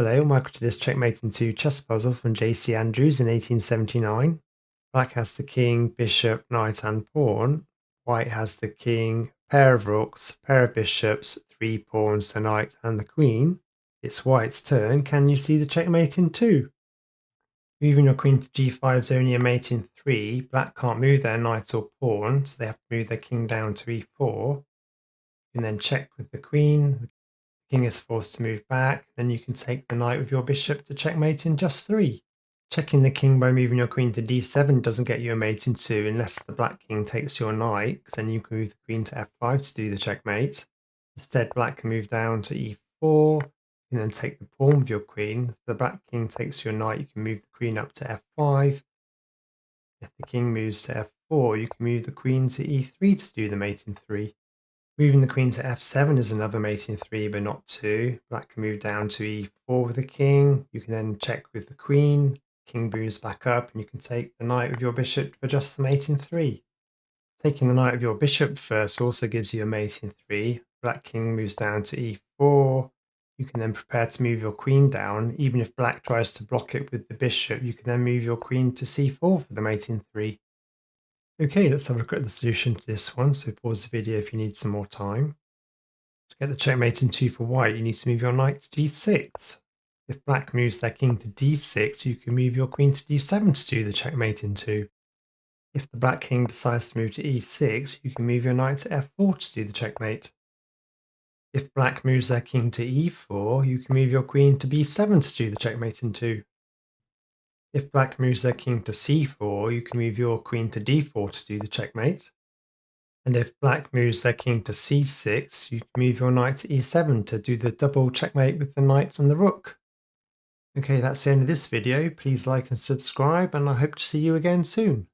Hello and welcome to this Checkmate in 2 chess puzzle from J.C. Andrews in 1879. Black has the king, bishop, knight and pawn. White has the king, pair of rooks, pair of bishops, 3 pawns, the knight and the queen. It's white's turn. Can you see the checkmate in 2? Moving your queen to g5 is only a mate in 3. Black can't move their knight or pawn, so they have to move their king down to e4. You can then check with the queen. King is forced to move back, then you can take the knight with your bishop to checkmate in just 3. Checking the king by moving your queen to d7 doesn't get you a mate in 2 unless the black king takes your knight, because then you can move the queen to f5 to do the checkmate. Instead, black can move down to e4, and then take the pawn with your queen. If the black king takes your knight, you can move the queen up to f5. If the king moves to f4, you can move the queen to e3 to do the mate in 3. Moving the queen to f7 is another mate in 3, but not 2. Black can move down to e4 with the king. You can then check with the queen. King moves back up, and you can take the knight with your bishop for just the mate in 3. Taking the knight with your bishop first also gives you a mate in 3. Black king moves down to e4. You can then prepare to move your queen down. Even if black tries to block it with the bishop, you can then move your queen to c4 for the mate in 3. Okay, let's have a look at the solution to this one. So pause the video if you need some more time. To get the checkmate in 2 for white, you need to move your knight to d6. If black moves their king to d6, you can move your queen to d7 to do the checkmate in 2. If the black king decides to move to e6, you can move your knight to f4 to do the checkmate. If black moves their king to e4, you can move your queen to b7 to do the checkmate in 2. If black moves their king to c4, you can move your queen to d4 to do the checkmate. And if black moves their king to c6, you can move your knight to e7 to do the double checkmate with the knight and the rook. Okay, that's the end of this video. Please like and subscribe, and I hope to see you again soon.